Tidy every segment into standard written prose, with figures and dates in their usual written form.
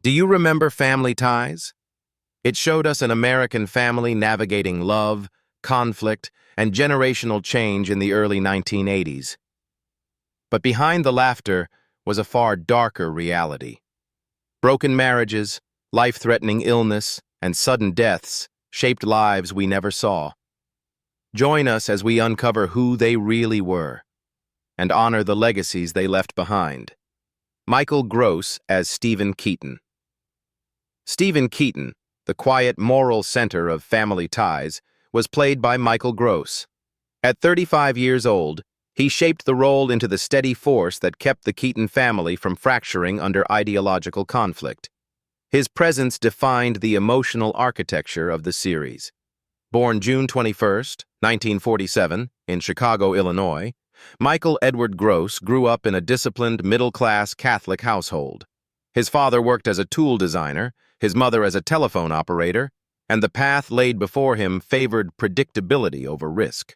Do you remember Family Ties? It showed us an American family navigating love, conflict, and generational change in the early 1980s. But behind the laughter was a far darker reality. Broken marriages, life-threatening illness, and sudden deaths shaped lives we never saw. Join us as we uncover who they really were and honor the legacies they left behind. Michael Gross as Stephen Keaton. Stephen Keaton, the quiet moral center of Family Ties, was played by Michael Gross. At 35 years old, he shaped the role into the steady force that kept the Keaton family from fracturing under ideological conflict. His presence defined the emotional architecture of the series. Born June 21, 1947, in Chicago, Illinois, Michael Edward Gross grew up in a disciplined, middle-class Catholic household. His father worked as a tool designer, his mother as a telephone operator, and the path laid before him favored predictability over risk.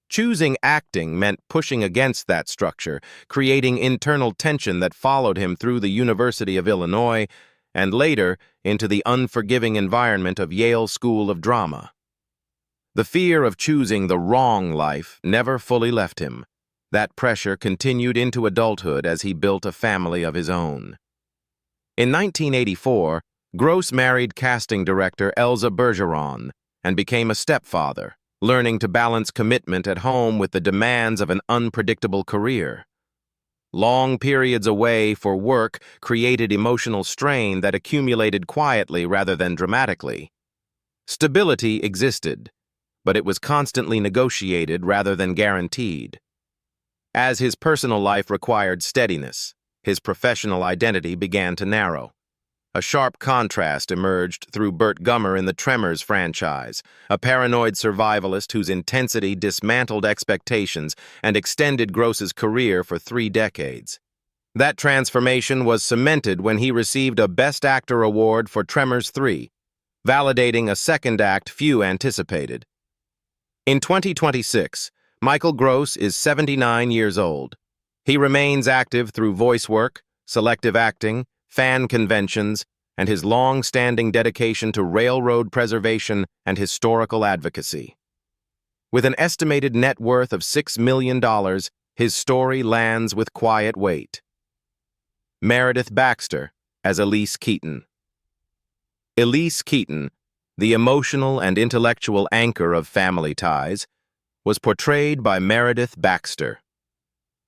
Choosing acting meant pushing against that structure, creating internal tension that followed him through the University of Illinois and later into the unforgiving environment of Yale School of Drama. The fear of choosing the wrong life never fully left him. That pressure continued into adulthood as he built a family of his own. In 1984, Gross married casting director Elsa Bergeron and became a stepfather, learning to balance commitment at home with the demands of an unpredictable career. Long periods away for work created emotional strain that accumulated quietly rather than dramatically. Stability existed, but it was constantly negotiated rather than guaranteed. As his personal life required steadiness, his professional identity began to narrow. A sharp contrast emerged through Burt Gummer in the Tremors franchise, a paranoid survivalist whose intensity dismantled expectations and extended Gross's career for 3 decades. That transformation was cemented when he received a Best Actor award for Tremors 3, validating a second act few anticipated. In 2026, Michael Gross is 79 years old. He remains active through voice work, selective acting, fan conventions, and his long-standing dedication to railroad preservation and historical advocacy. With an estimated net worth of $6 million, his story lands with quiet weight. Meredith Baxter as Elise Keaton. Elise Keaton, the emotional and intellectual anchor of Family Ties, was portrayed by Meredith Baxter.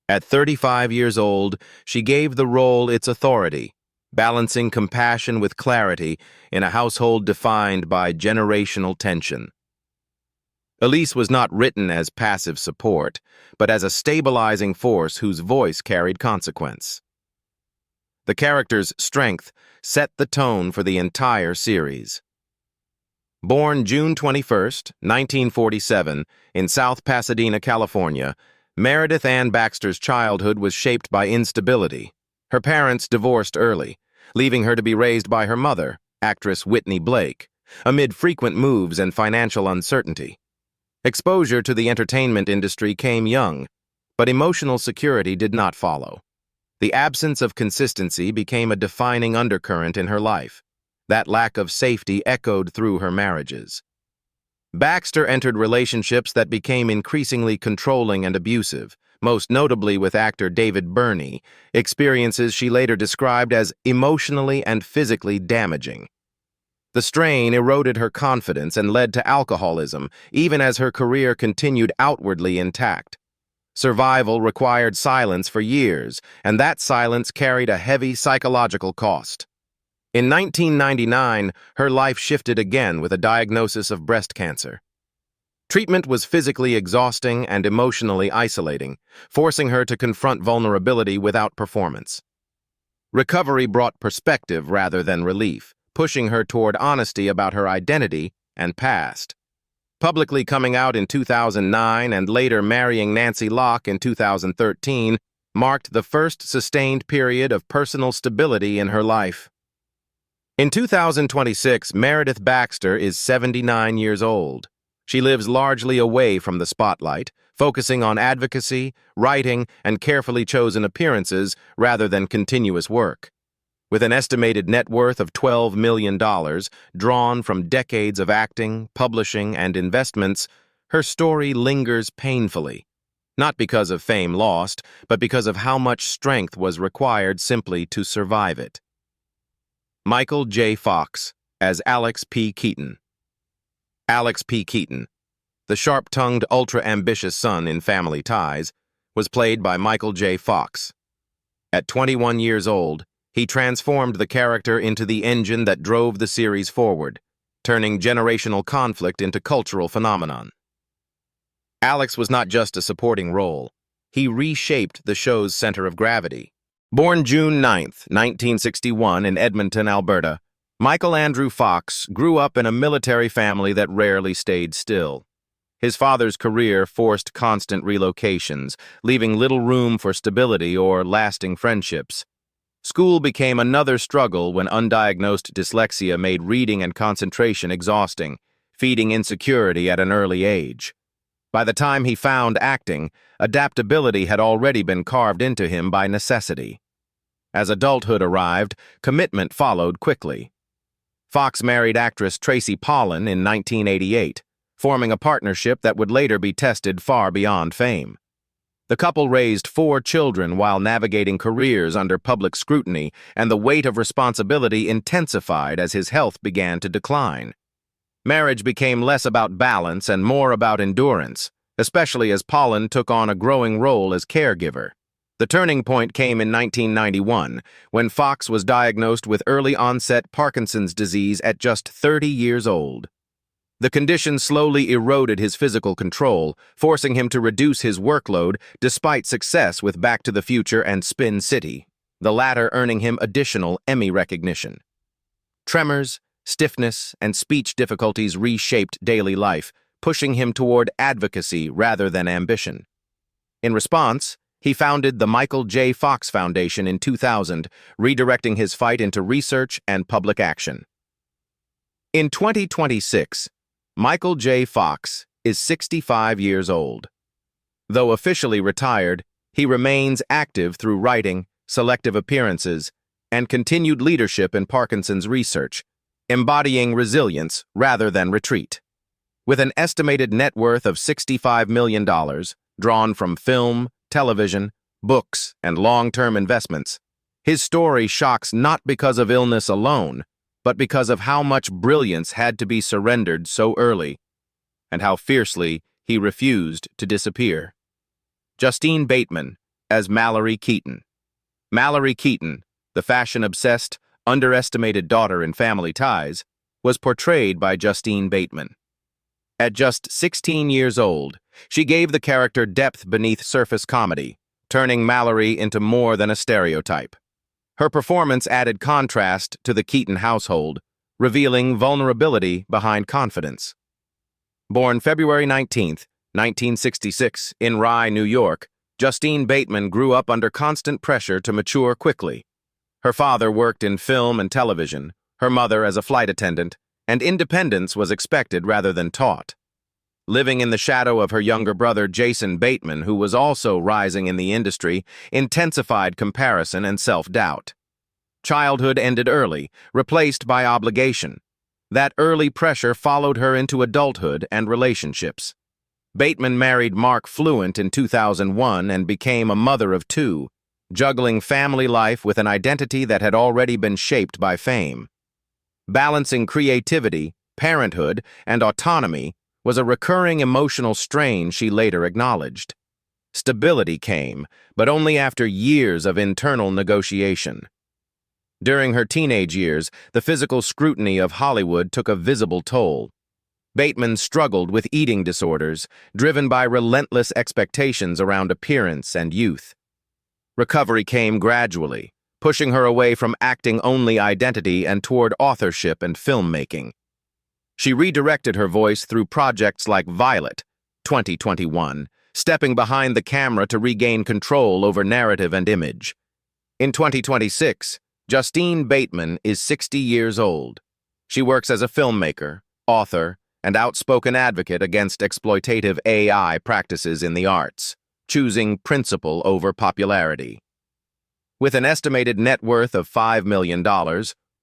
At 35 years old, she gave the role its authority, balancing compassion with clarity in a household defined by generational tension. Elise was not written as passive support, but as a stabilizing force whose voice carried consequence. The character's strength set the tone for the entire series. Born June 21, 1947, in South Pasadena, California, Meredith Ann Baxter's childhood was shaped by instability. Her parents divorced early, leaving her to be raised by her mother, actress Whitney Blake, amid frequent moves and financial uncertainty. Exposure to the entertainment industry came young, but emotional security did not follow. The absence of consistency became a defining undercurrent in her life. That lack of safety echoed through her marriages. Baxter entered relationships that became increasingly controlling and abusive, most notably with actor David Birney, experiences she later described as emotionally and physically damaging. The strain eroded her confidence and led to alcoholism, even as her career continued outwardly intact. Survival required silence for years, and that silence carried a heavy psychological cost. In 1999, her life shifted again with a diagnosis of breast cancer. Treatment was physically exhausting and emotionally isolating, forcing her to confront vulnerability without performance. Recovery brought perspective rather than relief, pushing her toward honesty about her identity and past. Publicly coming out in 2009 and later marrying Nancy Locke in 2013 marked the first sustained period of personal stability in her life. In 2026, Meredith Baxter is 79 years old. She lives largely away from the spotlight, focusing on advocacy, writing, and carefully chosen appearances rather than continuous work. With an estimated net worth of $12 million, drawn from decades of acting, publishing, and investments, her story lingers painfully. Not because of fame lost, but because of how much strength was required simply to survive it. Michael J. Fox, as Alex P. Keaton. Alex P. Keaton, the sharp-tongued, ultra-ambitious son in Family Ties, was played by Michael J. Fox. At 21 years old, he transformed the character into the engine that drove the series forward, turning generational conflict into cultural phenomenon. Alex was not just a supporting role. He reshaped the show's center of gravity. Born June 9, 1961 in Edmonton, Alberta, Michael Andrew Fox grew up in a military family that rarely stayed still. His father's career forced constant relocations, leaving little room for stability or lasting friendships. School became another struggle when undiagnosed dyslexia made reading and concentration exhausting, feeding insecurity at an early age. By the time he found acting, adaptability had already been carved into him by necessity. As adulthood arrived, commitment followed quickly. Fox married actress Tracy Pollan in 1988, forming a partnership that would later be tested far beyond fame. The couple raised 4 children while navigating careers under public scrutiny, and the weight of responsibility intensified as his health began to decline. Marriage became less about balance and more about endurance, especially as Pollan took on a growing role as caregiver. The turning point came in 1991, when Fox was diagnosed with early-onset Parkinson's disease at just 30 years old. The condition slowly eroded his physical control, forcing him to reduce his workload despite success with Back to the Future and Spin City, the latter earning him additional Emmy recognition. Tremors, stiffness, and speech difficulties reshaped daily life, pushing him toward advocacy rather than ambition. In response, he founded the Michael J. Fox Foundation in 2000, redirecting his fight into research and public action. In 2026, Michael J. Fox is 65 years old. Though officially retired, he remains active through writing, selective appearances, and continued leadership in Parkinson's research, embodying resilience rather than retreat. With an estimated net worth of $65 million, drawn from film, television, books, and long-term investments, his story shocks not because of illness alone, but because of how much brilliance had to be surrendered so early, and how fiercely he refused to disappear. Justine Bateman, as Mallory Keaton. Mallory Keaton, the fashion-obsessed, underestimated daughter in Family Ties, was portrayed by Justine Bateman. At just 16 years old, she gave the character depth beneath surface comedy, turning Mallory into more than a stereotype. Her performance added contrast to the Keaton household, revealing vulnerability behind confidence. Born February 19, 1966, in Rye, New York, Justine Bateman grew up under constant pressure to mature quickly. Her father worked in film and television, her mother as a flight attendant, and independence was expected rather than taught. Living in the shadow of her younger brother Jason Bateman, who was also rising in the industry, intensified comparison and self-doubt. Childhood ended early, replaced by obligation. That early pressure followed her into adulthood and relationships. Bateman married Marc Fluent in 2001 and became a mother of 2, juggling family life with an identity that had already been shaped by fame. Balancing creativity, parenthood, and autonomy was a recurring emotional strain she later acknowledged. Stability came, but only after years of internal negotiation. During her teenage years, the physical scrutiny of Hollywood took a visible toll. Bateman struggled with eating disorders, driven by relentless expectations around appearance and youth. Recovery came gradually, pushing her away from acting-only identity and toward authorship and filmmaking. She redirected her voice through projects like Violet, 2021, stepping behind the camera to regain control over narrative and image. In 2026, Justine Bateman is 60 years old. She works as a filmmaker, author, and outspoken advocate against exploitative AI practices in the arts, choosing principle over popularity. With an estimated net worth of $5 million,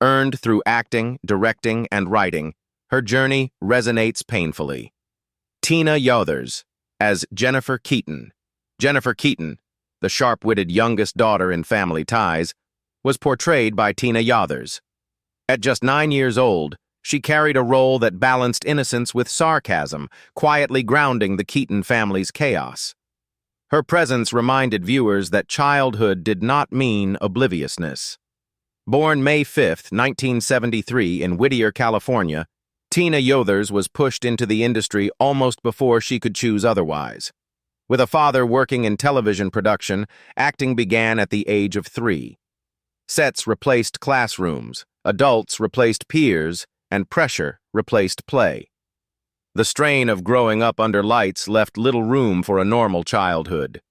earned through acting, directing, and writing, her journey resonates painfully. Tina Yothers, as Jennifer Keaton. Jennifer Keaton, the sharp-witted youngest daughter in Family Ties, was portrayed by Tina Yothers. At just 9 years old, she carried a role that balanced innocence with sarcasm, quietly grounding the Keaton family's chaos. Her presence reminded viewers that childhood did not mean obliviousness. Born May 5, 1973, in Whittier, California, Tina Yothers was pushed into the industry almost before she could choose otherwise. With a father working in television production, acting began at the age of 3. Sets replaced classrooms, adults replaced peers, and pressure replaced play. The strain of growing up under lights left little room for a normal childhood.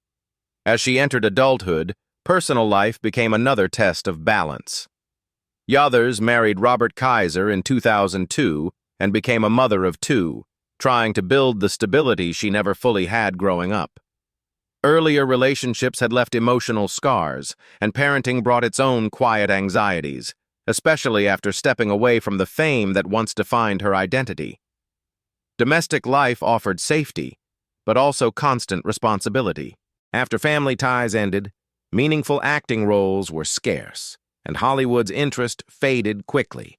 As she entered adulthood, personal life became another test of balance. Yothers married Robert Kaiser in 2002 and became a mother of 2, trying to build the stability she never fully had growing up. Earlier relationships had left emotional scars, and parenting brought its own quiet anxieties, especially after stepping away from the fame that once defined her identity. Domestic life offered safety, but also constant responsibility. After Family Ties ended, meaningful acting roles were scarce, and Hollywood's interest faded quickly.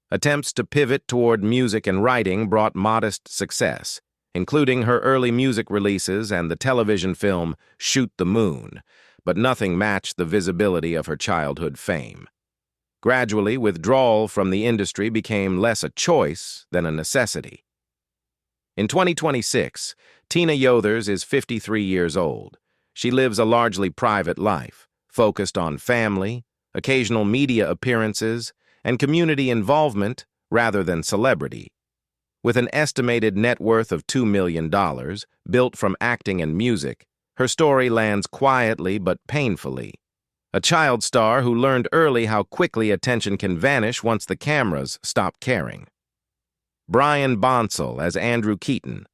Attempts to pivot toward music and writing brought modest success, including her early music releases and the television film Shoot the Moon, but nothing matched the visibility of her childhood fame. Gradually, withdrawal from the industry became less a choice than a necessity. In 2026, Tina Yothers is 53 years old. She lives a largely private life, focused on family, occasional media appearances, and community involvement rather than celebrity. With an estimated net worth of $2 million, built from acting and music, her story lands quietly but painfully. A child star who learned early how quickly attention can vanish once the cameras stop caring. Brian Bonsall as Andrew Keaton.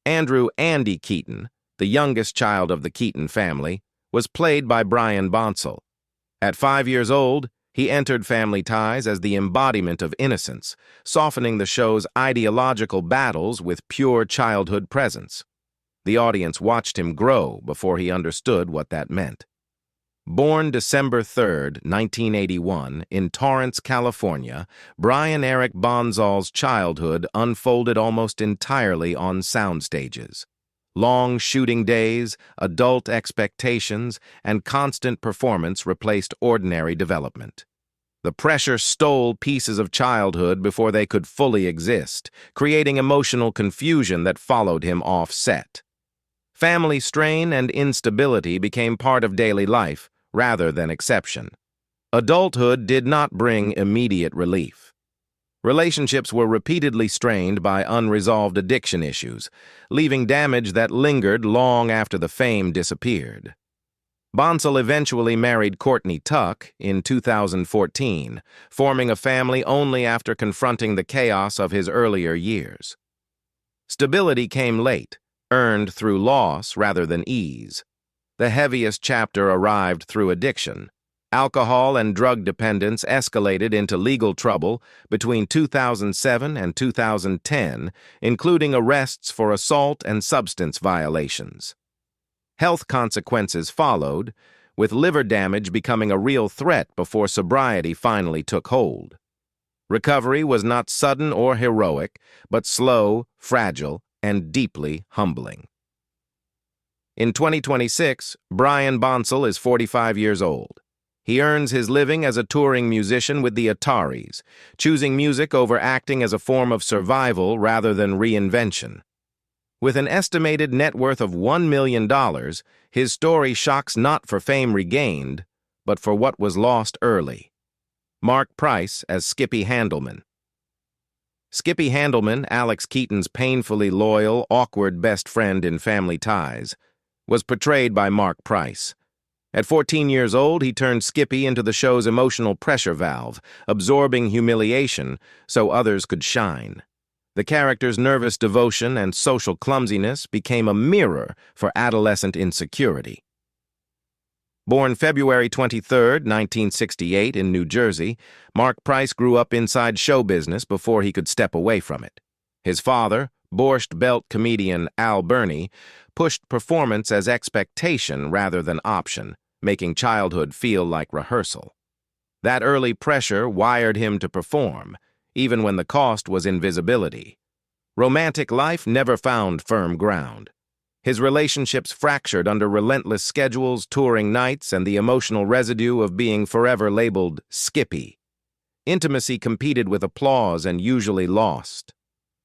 Andrew "Andy" Keaton, the youngest child of the Keaton family, was played by Brian Bonsall. At 5 years old, he entered Family Ties as the embodiment of innocence, softening the show's ideological battles with pure childhood presence. The audience watched him grow before he understood what that meant. Born December 3, 1981, in Torrance, California, Brian Eric Bonsall's childhood unfolded almost entirely on sound stages. Long shooting days, adult expectations, and constant performance replaced ordinary development. The pressure stole pieces of childhood before they could fully exist, creating emotional confusion that followed him off set. Family strain and instability became part of daily life, rather than exception. Adulthood did not bring immediate relief. Relationships were repeatedly strained by unresolved addiction issues, leaving damage that lingered long after the fame disappeared. Bonsall eventually married Courteney Cox in 2014, forming a family only after confronting the chaos of his earlier years. Stability came late, earned through loss rather than ease. The heaviest chapter arrived through addiction. Alcohol and drug dependence escalated into legal trouble between 2007 and 2010, including arrests for assault and substance violations. Health consequences followed, with liver damage becoming a real threat before sobriety finally took hold. Recovery was not sudden or heroic, but slow, fragile, and deeply humbling. In 2026, Brian Bonsall is 45 years old. He earns his living as a touring musician with the Yothers, choosing music over acting as a form of survival rather than reinvention. With an estimated net worth of $1 million, his story shocks not for fame regained, but for what was lost early. Marc Price as Skippy Handelman. Skippy Handelman, Alex Keaton's painfully loyal, awkward best friend in Family Ties, was portrayed by Marc Price. At 14 years old, he turned Skippy into the show's emotional pressure valve, absorbing humiliation so others could shine. The character's nervous devotion and social clumsiness became a mirror for adolescent insecurity. Born February 23, 1968, in New Jersey, Marc Price grew up inside show business before he could step away from it. His father, Borscht Belt comedian Al Burney, pushed performance as expectation rather than option, making childhood feel like rehearsal. That early pressure wired him to perform, even when the cost was invisibility. Romantic life never found firm ground. His relationships fractured under relentless schedules, touring nights, and the emotional residue of being forever labeled Skippy. Intimacy competed with applause and usually lost.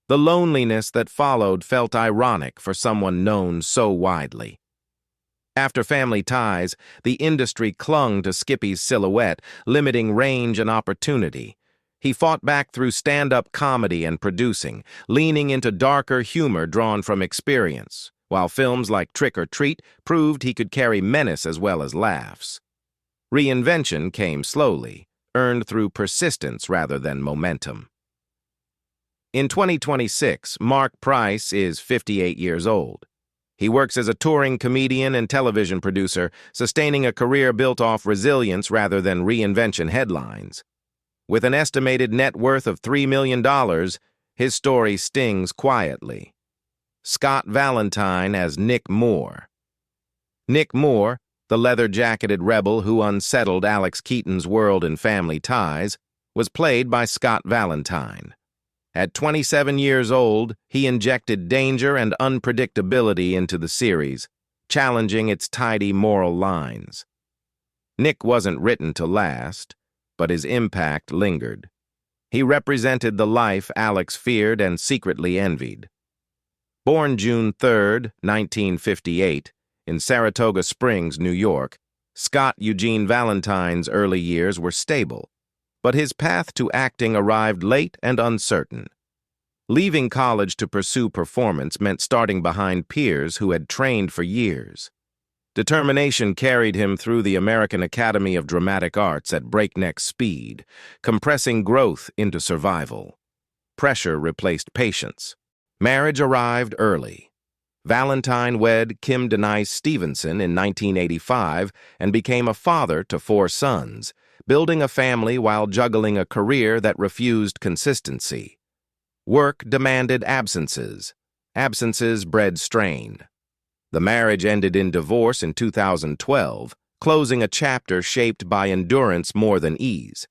The loneliness that followed felt ironic for someone known so widely. After Family Ties, the industry clung to Skippy's silhouette, limiting range and opportunity. He fought back through stand-up comedy and producing, leaning into darker humor drawn from experience, while films like Trick or Treat proved he could carry menace as well as laughs. Reinvention came slowly, earned through persistence rather than momentum. In 2026, Marc Price is 58 years old. He works as a touring comedian and television producer, sustaining a career built off resilience rather than reinvention headlines. With an estimated net worth of $3 million, his story stings quietly. Scott Valentine as Nick Moore. Nick Moore, the leather-jacketed rebel who unsettled Alex Keaton's world in Family Ties, was played by Scott Valentine. At 27 years old, he injected danger and unpredictability into the series, challenging its tidy moral lines. Nick wasn't written to last, but his impact lingered. He represented the life Alex feared and secretly envied. Born June 3, 1958, in Saratoga Springs, New York, Scott Eugene Valentine's early years were stable, but his path to acting arrived late and uncertain. Leaving college to pursue performance meant starting behind peers who had trained for years. Determination carried him through the American Academy of Dramatic Arts at breakneck speed, compressing growth into survival. Pressure replaced patience. Marriage arrived early. Valentine wed Kim Denise Stevenson in 1985 and became a father to 4 sons, building a family while juggling a career that refused consistency. Work demanded absences. Absences bred strain. The marriage ended in divorce in 2012, closing a chapter shaped by endurance more than ease.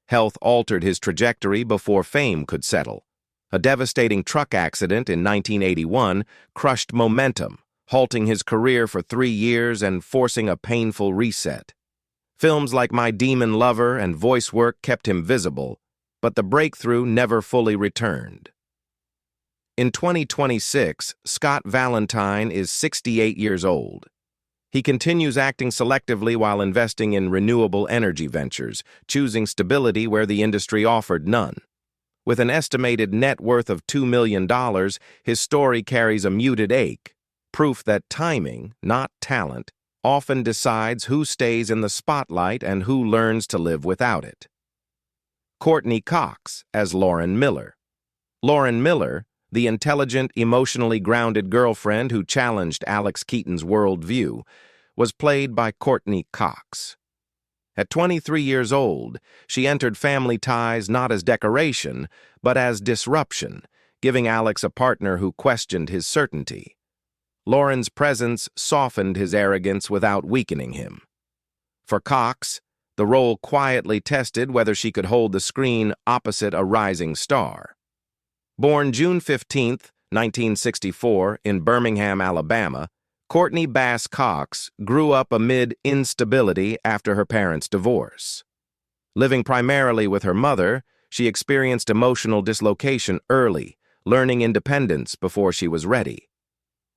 Health altered his trajectory before fame could settle. A devastating truck accident in 1981 crushed momentum, halting his career for 3 years and forcing a painful reset. Films like My Demon Lover and voice work kept him visible, but the breakthrough never fully returned. In 2026, Scott Valentine is 68 years old. He continues acting selectively while investing in renewable energy ventures, choosing stability where the industry offered none. With an estimated net worth of $2 million, his story carries a muted ache, proof that timing, not talent, often decides who stays in the spotlight and who learns to live without it. Courteney Cox as Lauren Miller. Lauren Miller, the intelligent, emotionally grounded girlfriend who challenged Alex Keaton's worldview, was played by Courteney Cox. At 23 years old, she entered Family Ties not as decoration, but as disruption, giving Alex a partner who questioned his certainty. Lauren's presence softened his arrogance without weakening him. For Cox, the role quietly tested whether she could hold the screen opposite a rising star. Born June 15, 1964, in Birmingham, Alabama, Courteney Bass Cox grew up amid instability after her parents' divorce. Living primarily with her mother, she experienced emotional dislocation early, learning independence before she was ready.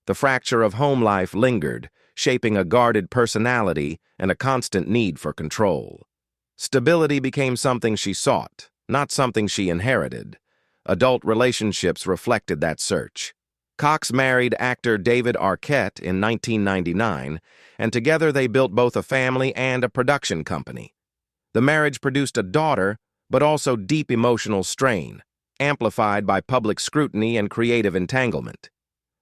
The fracture of home life lingered, shaping a guarded personality and a constant need for control. Stability became something she sought, not something she inherited. Adult relationships reflected that search. Cox married actor David Arquette in 1999, and together they built both a family and a production company. The marriage produced a daughter, but also deep emotional strain, amplified by public scrutiny and creative entanglement.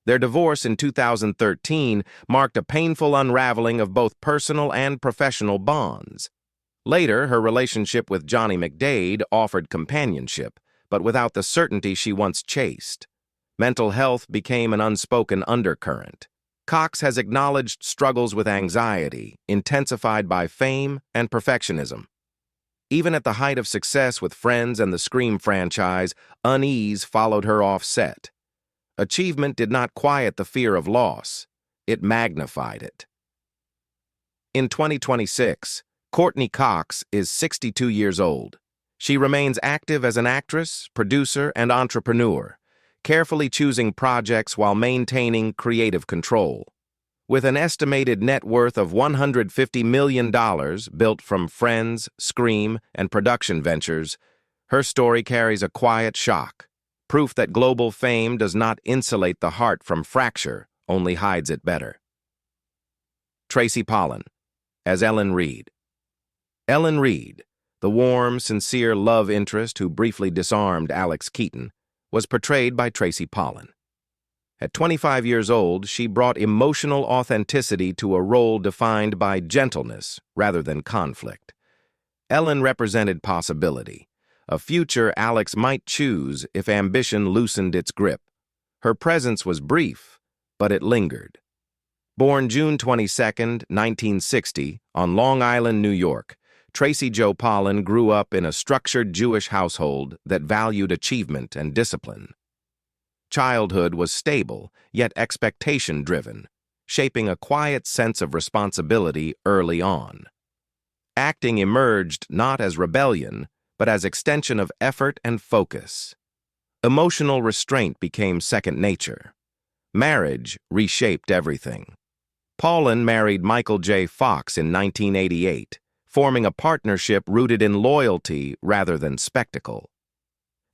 Their divorce in 2013 marked a painful unraveling of both personal and professional bonds. Later, her relationship with Johnny McDade offered companionship, but without the certainty she once chased. Mental health became an unspoken undercurrent. Cox has acknowledged struggles with anxiety, intensified by fame and perfectionism. Even at the height of success with Friends and the Scream franchise, unease followed her off set. Achievement did not quiet the fear of loss, it magnified it. In 2026, Courteney Cox is 62 years old. She remains active as an actress, producer, and entrepreneur, carefully choosing projects while maintaining creative control. With an estimated net worth of $150 million built from Friends, Scream, and production ventures, her story carries a quiet shock, proof that global fame does not insulate the heart from fracture, only hides it better. Tracy Pollan, as Ellen Reed. Ellen Reed, the warm, sincere love interest who briefly disarmed Alex Keaton, was portrayed by Tracy Pollan. At 25 years old, she brought emotional authenticity to a role defined by gentleness rather than conflict. Ellen represented possibility, a future Alex might choose if ambition loosened its grip. Her presence was brief, but it lingered. Born June 22, 1960, on Long Island, New York, Tracy Jo Pollan grew up in a structured Jewish household that valued achievement and discipline. Childhood was stable, yet expectation-driven, shaping a quiet sense of responsibility early on. Acting emerged not as rebellion, but as extension of effort and focus. Emotional restraint became second nature. Marriage reshaped everything. Pollan married Michael J. Fox in 1988, forming a partnership rooted in loyalty rather than spectacle.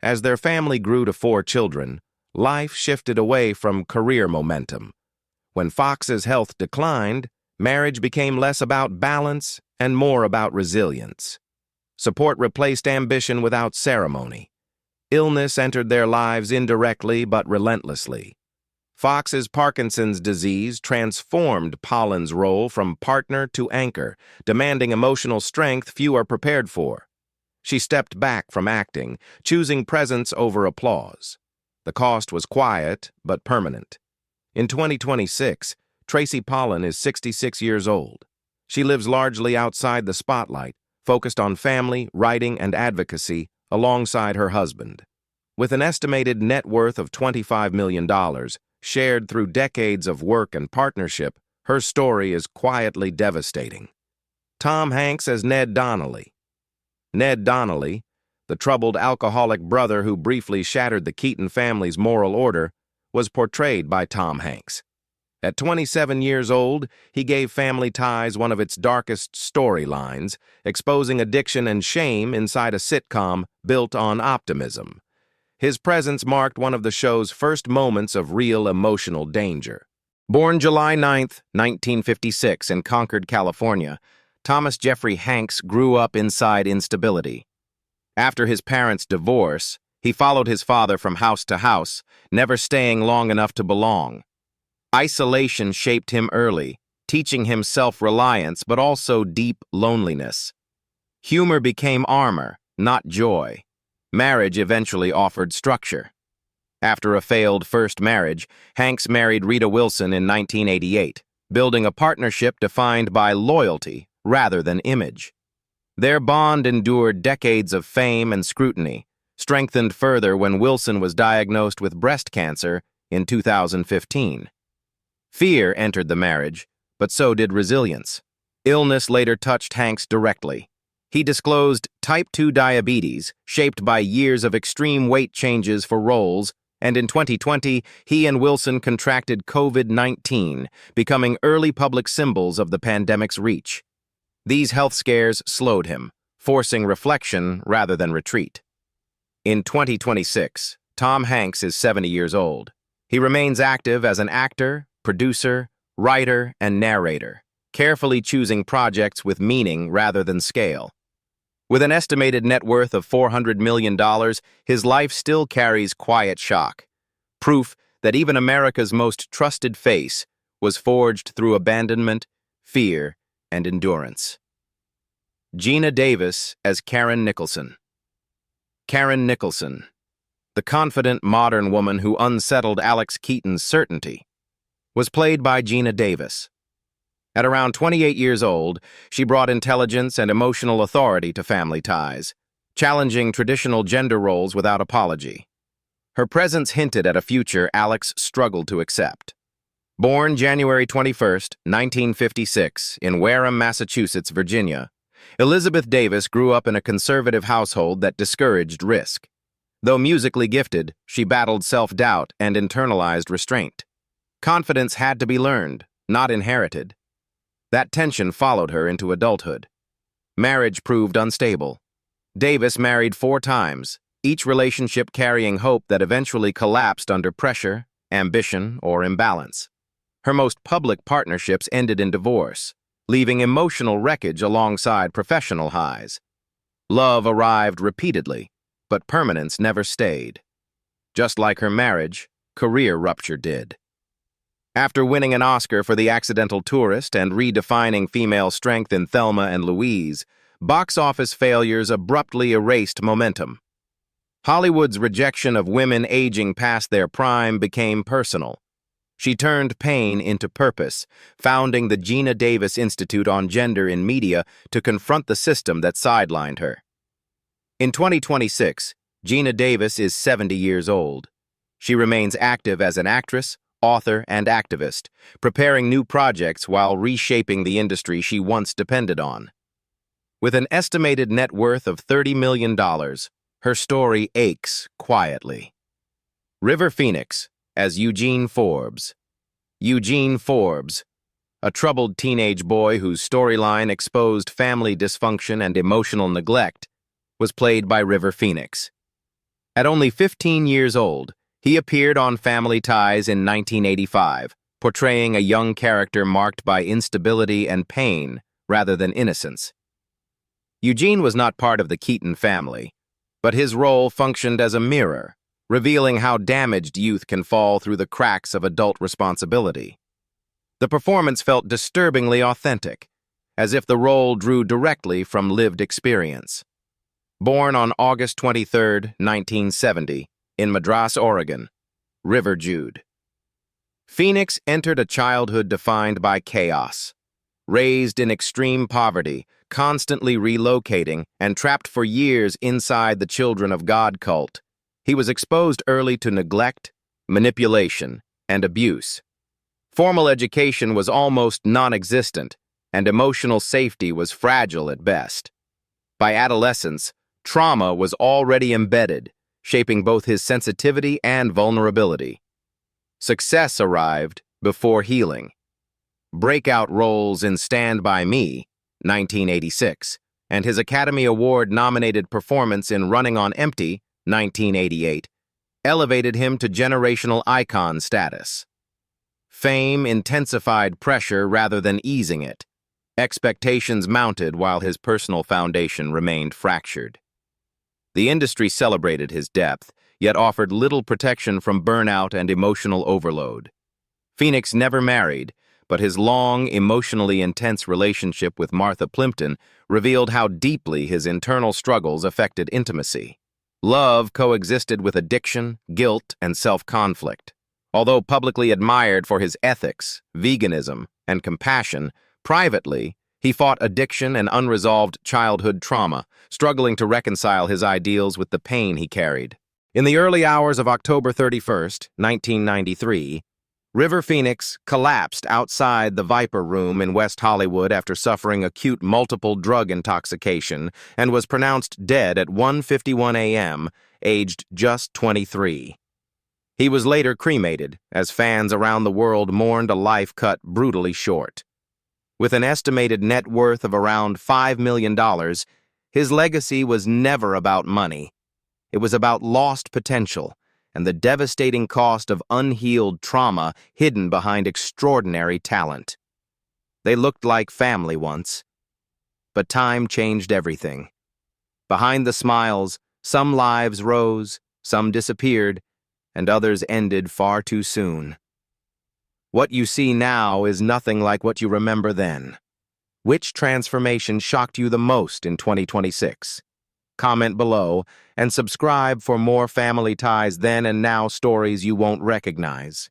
As their family grew to 4 children, life shifted away from career momentum. When Fox's health declined, marriage became less about balance and more about resilience. Support replaced ambition without ceremony. Illness entered their lives indirectly but relentlessly. Fox's Parkinson's disease transformed Pollan's role from partner to anchor, demanding emotional strength few are prepared for. She stepped back from acting, choosing presence over applause. The cost was quiet but permanent. In 2026, Tracy Pollan is 66 years old. She lives largely outside the spotlight, focused on family, writing, and advocacy alongside her husband. With an estimated net worth of $25 million, shared through decades of work and partnership, her story is quietly devastating. Tom Hanks as Ned Donnelly. Ned Donnelly, the troubled alcoholic brother who briefly shattered the Keaton family's moral order, was portrayed by Tom Hanks. At 27 years old, he gave Family Ties one of its darkest storylines, exposing addiction and shame inside a sitcom built on optimism. His presence marked one of the show's first moments of real emotional danger. Born July 9, 1956, in Concord, California, Thomas Jeffrey Hanks grew up inside instability. After his parents' divorce, he followed his father from house to house, never staying long enough to belong. Isolation shaped him early, teaching him self-reliance but also deep loneliness. Humor became armor, not joy. Marriage eventually offered structure. After a failed first marriage, Hanks married Rita Wilson in 1988, building a partnership defined by loyalty rather than image. Their bond endured decades of fame and scrutiny, strengthened further when Wilson was diagnosed with breast cancer in 2015. Fear entered the marriage, but so did resilience. Illness later touched Hanks directly. He disclosed type 2 diabetes, shaped by years of extreme weight changes for roles, and in 2020, he and Wilson contracted COVID-19, becoming early public symbols of the pandemic's reach. These health scares slowed him, forcing reflection rather than retreat. In 2026, Tom Hanks is 70 years old. He remains active as an actor, producer, writer, and narrator, carefully choosing projects with meaning rather than scale. With an estimated net worth of $400 million, his life still carries quiet shock, proof that even America's most trusted face was forged through abandonment, fear, and endurance. Geena Davis as Karen Nicholson. Karen Nicholson, the confident modern woman who unsettled Alex Keaton's certainty, was played by Geena Davis. At around 28 years old, she brought intelligence and emotional authority to Family Ties, challenging traditional gender roles without apology. Her presence hinted at a future Alex struggled to accept. Born January 21, 1956, in Wareham, Massachusetts, Virginia, Elizabeth Davis grew up in a conservative household that discouraged risk. Though musically gifted, she battled self-doubt and internalized restraint. Confidence had to be learned, not inherited. That tension followed her into adulthood. Marriage proved unstable. Davis married 4 times, each relationship carrying hope that eventually collapsed under pressure, ambition, or imbalance. Her most public partnerships ended in divorce, leaving emotional wreckage alongside professional highs. Love arrived repeatedly, but permanence never stayed. Just like her marriage, career rupture did. After winning an Oscar for The Accidental Tourist and redefining female strength in Thelma and Louise, box office failures abruptly erased momentum. Hollywood's rejection of women aging past their prime became personal. She turned pain into purpose, founding the Geena Davis Institute on Gender in Media to confront the system that sidelined her. In 2026, Geena Davis is 70 years old. She remains active as an actress, author, and activist, preparing new projects while reshaping the industry she once depended on. With an estimated net worth of $30 million, her story aches quietly. River Phoenix as Eugene Forbes. Eugene Forbes, a troubled teenage boy whose storyline exposed family dysfunction and emotional neglect, was played by River Phoenix. At only 15 years old, he appeared on Family Ties in 1985, portraying a young character marked by instability and pain rather than innocence. Eugene was not part of the Keaton family, but his role functioned as a mirror, revealing how damaged youth can fall through the cracks of adult responsibility. The performance felt disturbingly authentic, as if the role drew directly from lived experience. Born on August 23, 1970, in Madras, Oregon, River Jude. Phoenix entered a childhood defined by chaos. Raised in extreme poverty, constantly relocating, and trapped for years inside the Children of God cult, he was exposed early to neglect, manipulation, and abuse. Formal education was almost non-existent, and emotional safety was fragile at best. By adolescence, trauma was already embedded, shaping both his sensitivity and vulnerability. Success arrived before healing. Breakout roles in Stand By Me, 1986, and his Academy Award-nominated performance in Running on Empty, 1988, elevated him to generational icon status. Fame intensified pressure rather than easing it. Expectations mounted while his personal foundation remained fractured. The industry celebrated his depth, yet offered little protection from burnout and emotional overload. Phoenix never married, but his long, emotionally intense relationship with Martha Plimpton revealed how deeply his internal struggles affected intimacy. Love coexisted with addiction, guilt, and self-conflict. Although publicly admired for his ethics, veganism, and compassion, privately, he fought addiction and unresolved childhood trauma, struggling to reconcile his ideals with the pain he carried. In the early hours of October 31, 1993, River Phoenix collapsed outside the Viper Room in West Hollywood after suffering acute multiple drug intoxication and was pronounced dead at 1:51 a.m., aged just 23. He was later cremated, as fans around the world mourned a life cut brutally short. With an estimated net worth of around $5 million, his legacy was never about money. It was about lost potential and the devastating cost of unhealed trauma hidden behind extraordinary talent. They looked like family once. But time changed everything. Behind the smiles, some lives rose, some disappeared, and others ended far too soon. What you see now is nothing like what you remember then. Which transformation shocked you the most in 2026? Comment below and subscribe for more family ties then and now stories you won't recognize.